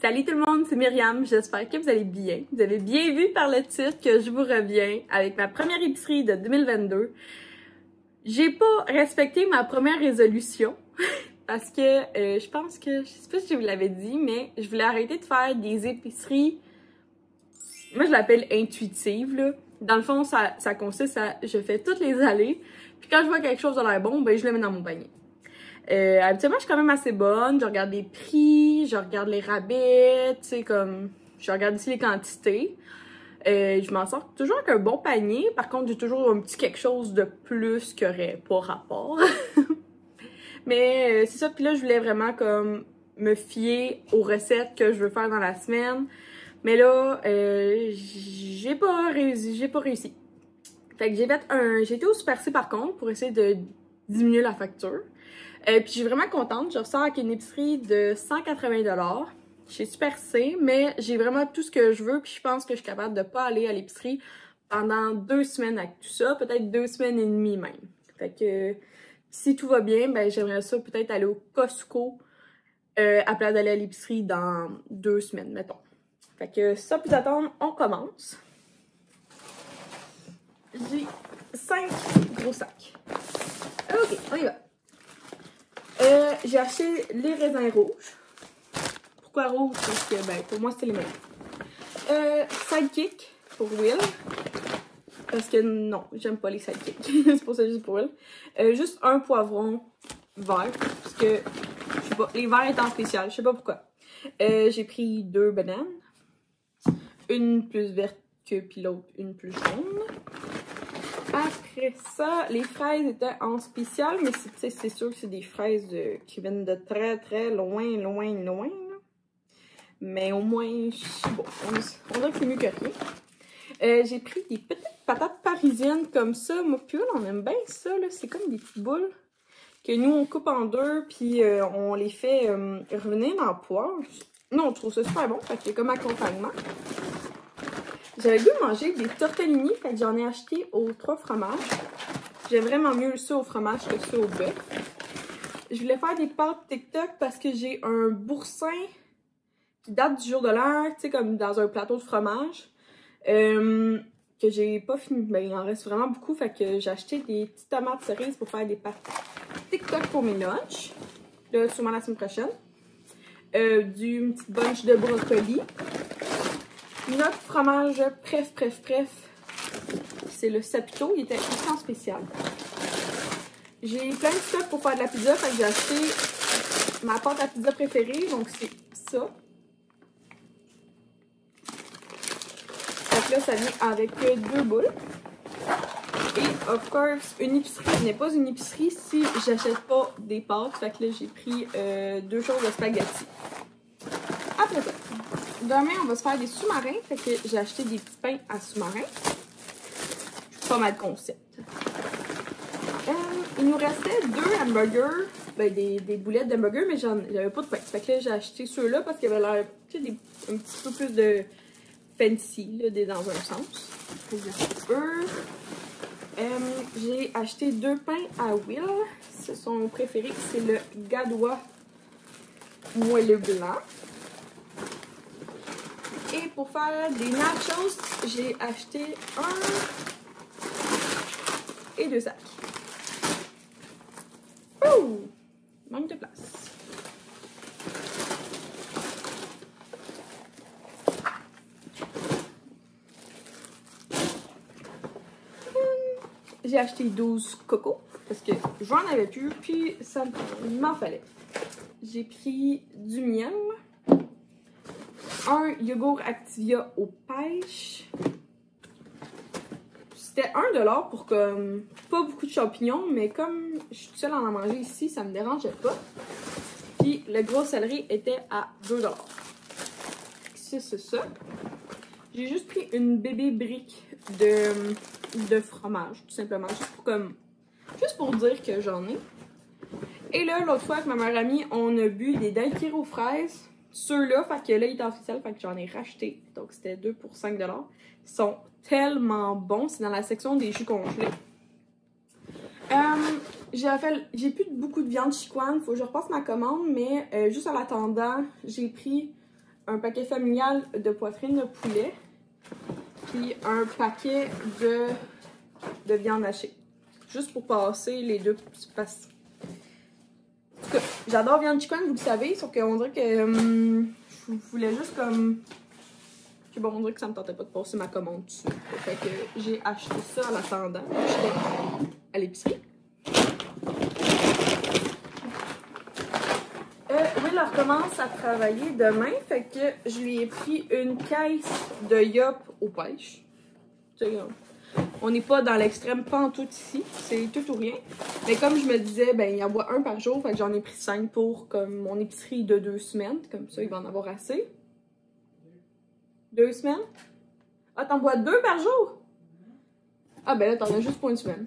Salut tout le monde, c'est Myriam, j'espère que vous allez bien. Vous avez bien vu par le titre que je vous reviens avec ma première épicerie de 2022. J'ai pas respecté ma première résolution parce que je pense que, je sais pas si je vous l'avais dit, mais je voulais arrêter de faire des épiceries, moi je l'appelle intuitive là. Dans le fond, ça consiste à, je fais toutes les allées, puis quand je vois quelque chose de l'air bon, ben je le mets dans mon panier. Habituellement, je suis quand même assez bonne. Je regarde les prix, je regarde les rabais, tu sais, comme... Je regarde aussi les quantités. Je m'en sors toujours avec un bon panier. Par contre, j'ai toujours un petit quelque chose de plus qui aurait pas rapport. Mais c'est ça. Puis là, je voulais vraiment comme me fier aux recettes que je veux faire dans la semaine. Mais là, j'ai pas réussi. Fait que j'ai été au Super C par contre pour essayer de diminuer la facture. Puis je suis vraiment contente, je ressors avec une épicerie de 180$ chez Super C, mais j'ai vraiment tout ce que je veux, puis je pense que je suis capable de pas aller à l'épicerie pendant 2 semaines avec tout ça, peut-être 2 semaines et demie même. Fait que si tout va bien, ben j'aimerais ça peut-être aller au Costco à place d'aller à l'épicerie dans 2 semaines, mettons. Fait que sans plus attendre, on commence. J'ai 5 gros sacs. Ok, on y va. J'ai acheté les raisins rouges. Pourquoi rouges? Parce que, ben, pour moi, c'était les meilleurs. Sidekick pour Will. Parce que non, j'aime pas les sidekicks. C'est pour ça, juste pour Will. Juste un poivron vert. Parce que, je sais pas, les verts étant spécial, je sais pas pourquoi. J'ai pris 2 bananes. Une plus verte que, puis l'autre, une plus jaune. Après ça, les fraises étaient en spécial, mais c'est sûr que c'est des fraises qui viennent de très très loin. Là. Mais au moins, bon, on dirait que c'est mieux que rien. J'ai pris des petites patates parisiennes comme ça. Moi, puis on aime bien ça, là. C'est comme des petites boules que nous, on coupe en deux, puis on les fait revenir dans le poêle. Nous, on trouve ça super bon, fait que comme accompagnement. J'avais le goût de manger des tortellini, fait que j'en ai acheté aux 3 fromages. J'aime vraiment mieux ça au fromage que ça au bœuf. Je voulais faire des pâtes TikTok parce que j'ai un boursin qui date du jour de l'an, tu sais, comme dans un plateau de fromage. Que j'ai pas fini, mais il en reste vraiment beaucoup, fait que j'ai acheté des petites tomates cerises pour faire des pâtes TikTok pour mes lunchs. Là, sûrement la semaine prochaine. Une petite bunch de brocoli. Notre fromage préf, c'est le Sapito, il était ici en spécial. J'ai plein de stock pour faire de la pizza, fait que j'ai acheté ma pâte à pizza préférée, donc c'est ça. Fait que là, ça vient avec 2 boules. Et, of course, une épicerie n'est pas une épicerie si j'achète pas des pâtes, fait que là, j'ai pris 2 choses de spaghetti. Après ça, demain, on va se faire des sous-marins. Fait que j'ai acheté des petits pains à sous-marins. Pas mal de concept. Il nous restait 2 hamburgers. Ben, des boulettes d'hamburgers, mais j'avais pas de pain. Fait que là, j'ai acheté ceux-là parce qu'ils avaient l'air un petit peu plus de fancy, là, dans un sens. J'ai acheté 2 pains à Will. Ce sont mon préféré. C'est le Gadois moelleux blanc. Et pour faire des nachos, j'ai acheté 1 et 2 sacs. Ouh! Manque de place. J'ai acheté 12 cocos parce que j'en avais plus, puis ça m'en fallait. J'ai pris du miel. Un yogourt Activia aux pêches. C'était 1$ pour comme pas beaucoup de champignons, mais comme je suis seule à en manger ici, ça me dérangeait pas. Puis le gros céleri était à 2$. C'est ça. J'ai juste pris une bébé brique de fromage, tout simplement, juste pour dire que j'en ai. Et là, l'autre fois avec ma meilleure amie, on a bu des daiquiris aux fraises. Ceux-là, fait que là, il est officiel, fait que j'en ai racheté. Donc, c'était 2 pour 5$. Ils sont tellement bons. C'est dans la section des jus congelés. J'ai plus beaucoup de viande chicoine. Faut que je repasse ma commande, mais juste en attendant, j'ai pris un paquet familial de poitrine de poulet, puis un paquet de viande hachée. Juste pour passer les deux passes. En tout cas, j'adore viande chicken, vous le savez, sauf qu'on dirait que je voulais juste comme... Bon, on dirait que ça me tentait pas de passer ma commande dessus. Fait que j'ai acheté ça en attendant. J'étais à l'épicerie. Will recommence à travailler demain, fait que je lui ai pris une caisse de yop aux pêches. On n'est pas dans l'extrême pantoute ici, c'est tout ou rien. Mais comme je me disais, ben il en boit un par jour, fait que j'en ai pris 5 pour comme mon épicerie de 2 semaines. Comme ça, il va en avoir assez. 2 semaines? Ah, t'en bois 2 par jour? Ah ben là, t'en as juste pour une semaine.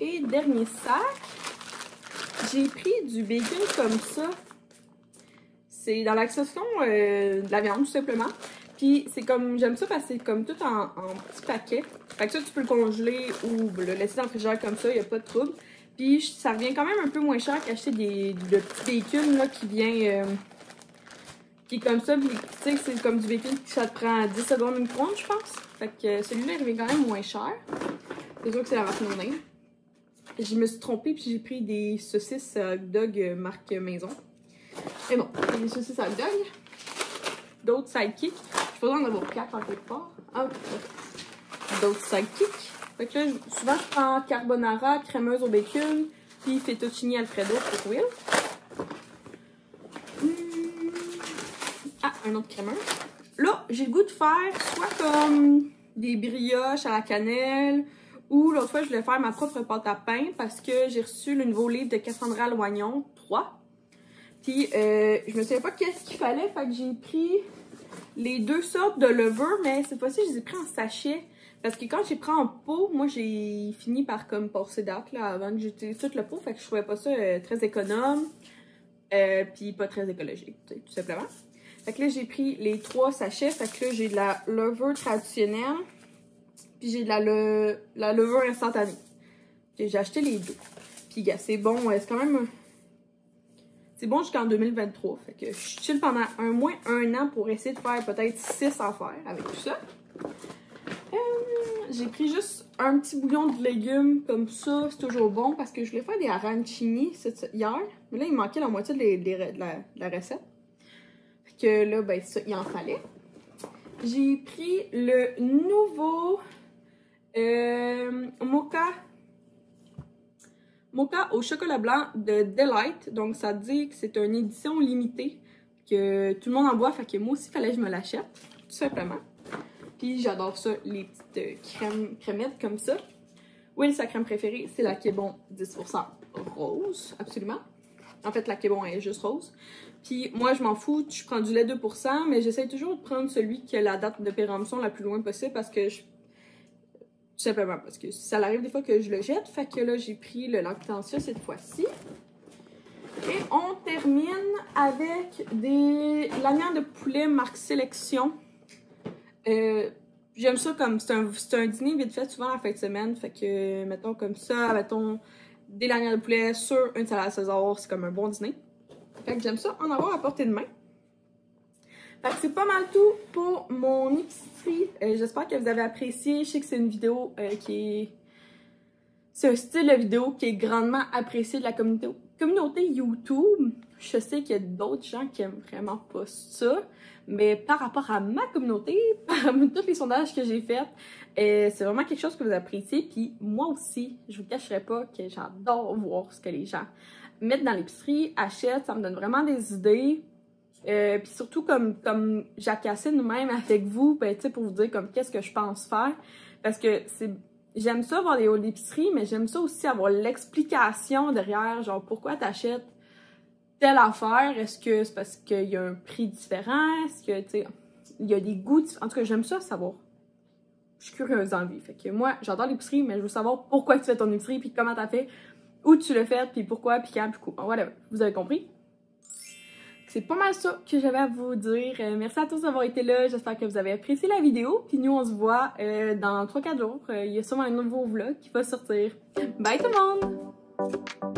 Et dernier sac, j'ai pris du bacon comme ça. C'est dans la section de la viande, tout simplement. Puis c'est comme, j'aime ça parce que c'est comme tout en petits paquets. Fait que ça, tu peux le congeler ou le laisser dans le frigidaire comme ça, il n'y a pas de trouble. Puis ça revient quand même un peu moins cher qu'acheter de petits bacon là, qui vient... qui est comme ça, puis tu sais, c'est comme du bacon que ça te prend 10 secondes au micro-ondes, je pense. Fait que celui-là, il revient quand même moins cher. C'est sûr que c'est la marque no-name. Je me suis trompée, puis j'ai pris des saucisses hot dog marque maison. Mais bon, des saucisses hot dog. D'autres sidekicks. Je pourrais en avoir 4 en quelque part. Ah, ok. D'autres sidekicks. Fait que là, souvent, je prends carbonara, crémeuse au bacon, puis fettuccine alfredo pour Will. Ah, un autre crémeur. Là, j'ai le goût de faire soit comme des brioches à la cannelle, ou l'autre fois, je voulais faire ma propre pâte à pain parce que j'ai reçu le nouveau livre de Cassandra Loignon 3. Puis, je me souviens pas qu'est-ce qu'il fallait, fait que j'ai pris les 2 sortes de levure, mais cette fois-ci, je les ai pris en sachet. Parce que quand j'ai pris en pot, moi, j'ai fini par comme passer date là, avant que j'utilise tout le pot, fait que je trouvais pas ça très économe, puis pas très écologique, tout simplement. Fait que là, j'ai pris les 3 sachets, fait que là, j'ai de la levure traditionnelle, puis j'ai de la levure instantanée. J'ai acheté les 2. Puis, gars, c'est bon, c'est quand même... C'est bon jusqu'en 2023. Fait que je suis chill pendant moins un an pour essayer de faire peut-être 6 affaires avec tout ça. J'ai pris juste un petit bouillon de légumes comme ça. C'est toujours bon parce que je voulais faire des arancini hier. Mais là, il manquait la moitié de la recette. Fait que là, ben ça, il en fallait. J'ai pris le nouveau Mocha au chocolat blanc de Delight. Donc, ça dit que c'est une édition limitée, que tout le monde en boit, fait que moi aussi, il fallait que je me l'achète, tout simplement. Puis, j'adore ça, les petites crémettes comme ça. Oui, sa crème préférée, c'est la Kébon 10% rose, absolument. En fait, la Kébon est juste rose. Puis, moi, je m'en fous, je prends du lait 2%, mais j'essaie toujours de prendre celui qui a la date de péremption la plus loin possible parce que tout simplement parce que ça arrive des fois que je le jette. Fait que là, j'ai pris le Lactantia cette fois-ci. Et on termine avec des lanières de poulet marque Sélection. J'aime ça comme... C'est un dîner vite fait souvent la fin de semaine. Fait que, mettons comme ça, mettons des lanières de poulet sur une salade César. C'est comme un bon dîner. Fait que j'aime ça en avoir à portée de main. Fait que c'est pas mal tout pour mon épicerie. J'espère que vous avez apprécié. Je sais que c'est une vidéo qui est... C'est un style de vidéo qui est grandement apprécié de la communauté YouTube. Je sais qu'il y a d'autres gens qui aiment vraiment pas ça. Mais par rapport à ma communauté, parmi tous les sondages que j'ai faits, c'est vraiment quelque chose que vous appréciez. Puis moi aussi, je vous cacherai pas que j'adore voir ce que les gens mettent dans l'épicerie, achètent. Ça me donne vraiment des idées. Puis surtout comme j'acassine même avec vous, ben, pour vous dire comme qu'est-ce que je pense faire. Parce que j'aime ça avoir des hauts d'épicerie, mais j'aime ça aussi avoir l'explication derrière, genre pourquoi t'achètes telle affaire. Est-ce que c'est parce qu'il y a un prix différent? Est-ce que, tu sais, il y a des goûts différents? En tout cas, j'aime ça savoir. Je suis curieuse dans la vie. Fait que moi, j'adore l'épicerie, mais je veux savoir pourquoi tu fais ton épicerie, puis comment t'as fait, où tu l'as fait, puis pourquoi, puis quand, puis quoi. Whatever. Vous avez compris? c'est pas mal ça que j'avais à vous dire. Merci à tous d'avoir été là. J'espère que vous avez apprécié la vidéo. Puis nous, on se voit dans 3-4 jours. Il y a sûrement un nouveau vlog qui va sortir. Bye tout le monde!